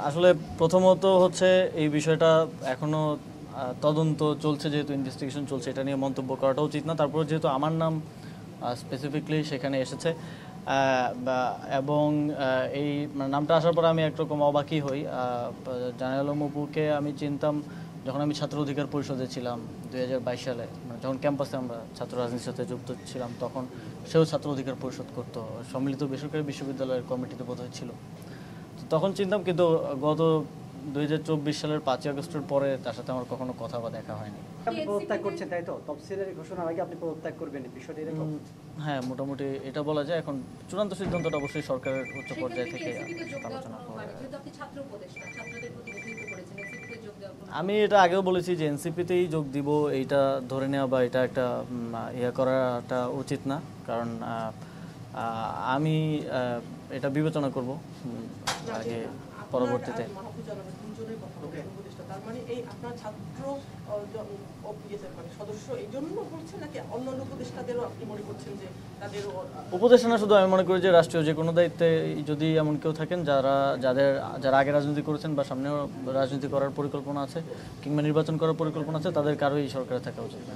আসলে প্রথমত হচ্ছে এই বিষয়টা এখনো তদন্ত চলছে, যেহেতু ইনভেস্টিগেশন চলছে, এটা নিয়ে মন্তব্য করাটা উচিত না। তারপর যেহেতু আমার নাম স্পেসিফিকলি সেখানে এসেছে এবং এই নামটা আসার পর আমি একরকম অবাকই হই। জানাল আলম অপুকে আমি চিনতাম যখন আমি ছাত্র অধিকার পরিষদে ছিলাম 2022 সালে, যখন ক্যাম্পাসে আমরা ছাত্র রাজনীতির সাথে যুক্ত ছিলাম, তখন সেও ছাত্র অধিকার পরিষদ করতো, সম্মিলিত বেসরকারি বিশ্ববিদ্যালয়ের কমিটিতে বোধহয় ছিল। তখন চিনতাম, কিন্তু গত 2024 সালের 5ই আগস্টের পরে তার সাথে আমার কখনো কথা বা দেখা হয়নি। আপনি পদত্যাগ করছেন, তাই তো? তফসিলের ঘোষণার আগে আপনি পদত্যাগ করবেন, বিষয়টি এরকম? হ্যাঁ, মোটামুটি এটা বলা যায়। এখন চূড়ান্ত সিদ্ধান্তটা অবশ্যই সরকারের উচ্চ পর্যায় থেকে আলোচনা করা হবে। আমি এটা আগেও বলেছি যে এনসিপিতেই যোগ দিব, এইটা ধরে নেওয়া বা এটা একটা ইয়ে করাটা উচিত না, কারণ আমি এটা বিবেচনা করব আগে পরবর্তীতে। উপদেষ্টা না, শুধু আমি মনে করি যে রাষ্ট্রীয় যে কোনো দায়িত্বে যদি এমন কেউ থাকেন যারা আগে রাজনীতি করেছেন বা সামনেও রাজনীতি করার পরিকল্পনা আছে কিংবা নির্বাচন করার পরিকল্পনা আছে, তাদের কারোই সরকারে থাকা উচিত না।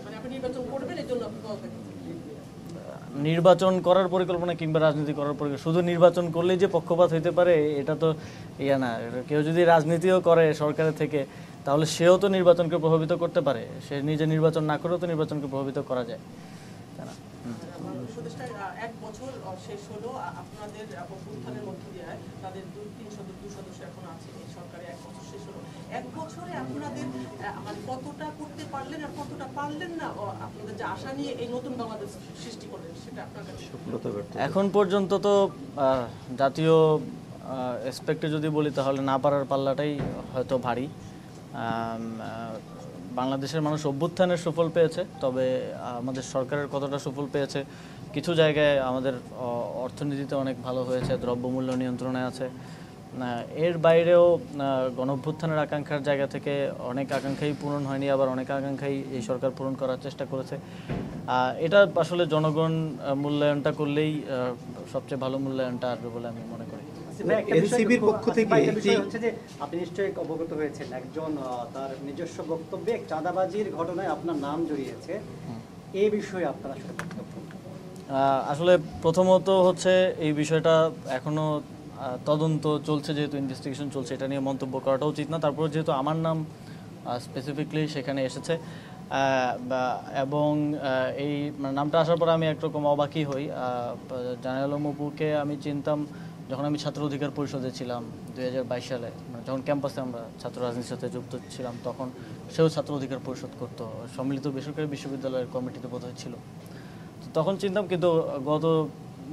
নির্বাচন করার পরিকল্পনা কিংবা রাজনীতি করার পরিকল্পনা, শুধু নির্বাচন করলেই যে পক্ষপাত হইতে পারে এটা তো ইয়া না। কেউ যদি রাজনীতিও করে সরকারের থেকে, তাহলে সেও তো নির্বাচনকে প্রভাবিত করতে পারে। সে নিজে নির্বাচন না করেও তো নির্বাচনকে প্রভাবিত করা যায়, তাই না? এক বছর শেষ হলো আপনাদের অভ্যুত্থানের মধ্য দিয়ে, তাদের 2 সদস্য এখন আছে এই সরকারে। এক বছর শেষ হলো, এক বছরে আপনাদের কতটা করতে পারলেন আর কতটা পারলেন না, আপনাদের যে আশা নিয়ে এই নতুন বাংলাদেশ সৃষ্টি করলেন সেটা আপনার কাছে? এখন পর্যন্ত তো জাতীয় এসপেক্টে যদি বলি, তাহলে না পারার পাল্লাটাই হয়তো ভারী। বাংলাদেশের মানুষ অভ্যুত্থানের সুফল পেয়েছে, তবে আমাদের সরকারের কতটা সুফল পেয়েছে, কিছু জায়গায় আমাদের অর্থনীতিতে অনেক ভালো হয়েছে, দ্রব্যমূল্য নিয়ন্ত্রণে আছে। এর বাইরেও গণঅভ্যুত্থানের আকাঙ্ক্ষার জায়গা থেকে অনেক আকাঙ্ক্ষাই পূরণ হয়নি, আবার অনেক আকাঙ্ক্ষাই এই সরকার পূরণ করার চেষ্টা করেছে। এটা আসলে জনগণ মূল্যায়নটা করলেই সবচেয়ে ভালো মূল্যায়নটা আসবে বলে আমি মনে করি। এনসিবির পক্ষ থেকে হচ্ছে যে আপনি নিশ্চয়ই অবগত হয়েছেন, একজন তার নিজস্ব বক্তব্যে চাঁদাবাজির ঘটনায় আপনার নাম জড়িয়েছে। এই বিষয়ে আপনার আসলে প্রথমত হচ্ছে এই বিষয়টা এখনো তদন্ত চলছে, যেহেতু ইনভেস্টিগেশন চলছে, এটা নিয়ে মন্তব্য করাটা উচিত না। তারপর যেহেতু আমার নাম স্পেসিফিকলি সেখানে এসেছে এবং এই নামটা আসার পর আমি একরকম অবাকই হই। জানাল আলম অপুকে আমি চিনতাম যখন আমি ছাত্র অধিকার পরিষদে ছিলাম 2022 সালে, যখন ক্যাম্পাসে আমরা ছাত্র রাজনীতির সাথে যুক্ত ছিলাম, তখন সেও ছাত্র অধিকার পরিষদ করতো, সম্মিলিত বেসরকারি বিশ্ববিদ্যালয়ের কমিটিতে বোধহয় ছিল। তখন চিনতাম, কিন্তু গত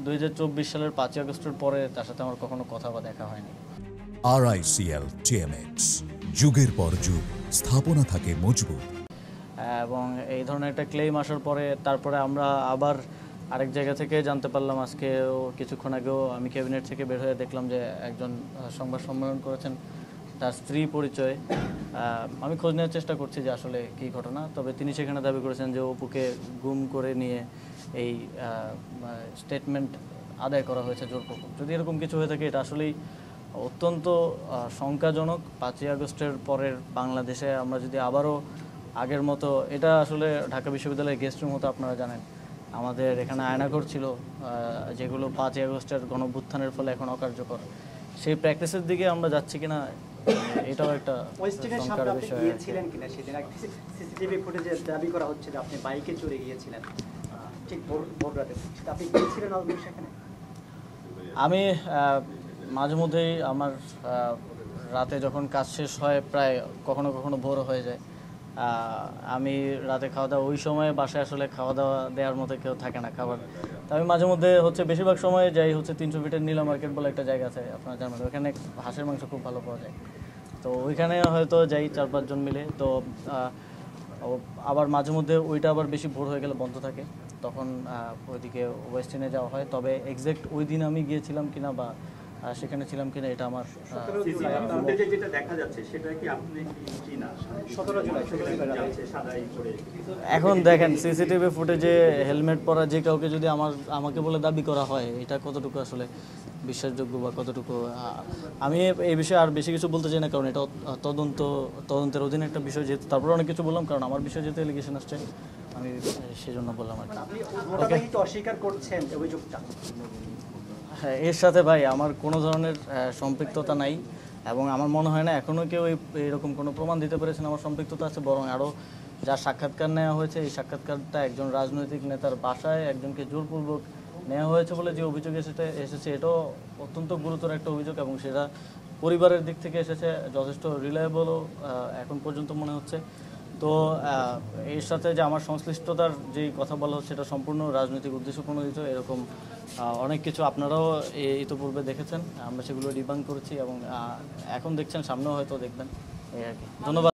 2024 সালের 5ই আগস্টের পরে তার সাথে আমার কখনো কথা বা দেখা হয়নি। RICL TMX, যুগের পর যুগ স্থাপনা থাকে মজবুত। এবং এই ধরনের একটা ক্লেম আসার পরে তারপরে আমরা আবার আরেক জায়গা থেকে জানতে পারলাম, আজকেও কিছুক্ষণ আগেও আমি ক্যাবিনেট থেকে বের হয়ে দেখলাম যে একজন সংবাদ সম্মেলন করেছেন, তার স্ত্রী পরিচয়। আমি খোঁজ নেওয়ার চেষ্টা করছি যে আসলে কী ঘটনা, তবে তিনি সেখানে দাবি করেছেন যে অপুকে গুম করে নিয়ে এই স্টেটমেন্ট আদায় করা হয়েছে জোরপূর্বক। যদি এরকম কিছু হয়ে থাকে, এটা আসলেই অত্যন্ত শঙ্কাজনক। 5ই আগস্টের পরের বাংলাদেশে আমরা যদি আবারও আগের মতো, এটা আসলে ঢাকা বিশ্ববিদ্যালয়ের গেস্ট রুম হতো, আপনারা জানেন, আমাদের এখানে আয়নাঘর ছিল, যেগুলো 5ই আগস্টের গণঅভ্যুত্থানের ফলে এখন অকার্যকর। সেই প্র্যাকটিসের দিকে আমরা যাচ্ছি কিনা, এটাও একটা শঙ্কার বিষয়। সিসিটিভি ফুটেজে দাবি করা হচ্ছে যে আপনি বাইকে চড়ে গিয়েছিলেন ঠিক ভোর রাতে, আপনি গিয়েছিলেন সেখানে? আমি মাঝে মধ্যেই আমার রাতে যখন কাজ শেষ হয়, প্রায় কখনো কখনো ভোর হয়ে যায়, আমি রাতে খাওয়া দাওয়া, ওই সময় বাসায় আসলে খাওয়া দাওয়া দেওয়ার মতো কেউ থাকে না খাবার। তো আমি মাঝে মধ্যে বেশিরভাগ সময় যাই 300 ফিটের নীলা মার্কেট বলে একটা জায়গা আছে, আপনারা জানেন, ওখানে হাঁসের মাংস খুব ভালো পাওয়া যায়। তো ওইখানে হয়তো যাই 4-5 জন মিলে। তো আবার মাঝে মধ্যে ওইটা আবার বেশি ভোর হয়ে গেলে বন্ধ থাকে, তখন ওইদিকে ওয়েস্ট ইন্ডে যাওয়া হয়। তবে এক্সাক্ট ওই দিন আমি গিয়েছিলাম কিনা বা সেখানে ছিলাম কিনা, এটা আমার যেটা দেখা যাচ্ছে সেটা কি আপনি কি না 17 জুলাই এখন দেখেন সিসিটিভি ফুটেজে হেলমেট পরা যে কাউকে যদি আমাকে বলে দাবি করা হয়, এটা কতটুকু আসলে বিশ্বাসযোগ্য বা কতটুকু আমি এই বিষয়ে আর বেশি কিছু বলতে চাই না, কারণ এটা তদন্তের অধীনে একটা বিষয়, যেহেতু তারপরে অনেক কিছু বললাম, কারণ আমার বিষয়ে যেহেতু এলিগেশন আসছে আমি সেজন্য বললাম আর কি। আপনি মোটামুটি কি অস্বীকার করছেন অভিযোগটা? হ্যাঁ, এর সাথে ভাই আমার কোনো ধরনের সম্পৃক্ততা নাই, এবং আমার মনে হয় না এখনও কেউ এরকম কোনো প্রমাণ দিতে পেরেছেন আমার সম্পৃক্ততা আছে। বরং আরও যা সাক্ষাৎকার নেওয়া হয়েছে, এই সাক্ষাৎকারটা একজন রাজনৈতিক নেতার বাসায় একজনকে জোরপূর্বক নেওয়া হয়েছে বলে যে অভিযোগ এসেছে এটাও অত্যন্ত গুরুতর একটা অভিযোগ, এবং সেটা পরিবারের দিক থেকে এসেছে, যথেষ্ট রিলায়েবলও এখন পর্যন্ত মনে হচ্ছে। তো এর সাথে যে আমার সংশ্লিষ্টতার যেই কথা বলা হচ্ছে এটা সম্পূর্ণ রাজনৈতিক উদ্দেশ্য প্রণোদিত, এরকম অনেক কিছু আপনারাও ইতিপূর্বে দেখেছেন, আমরা সেগুলো ডিবাঙ্ক করেছি এবং এখন দেখছেন, সামনেও হয়তো দেখবেন, এই আর কি। ধন্যবাদ।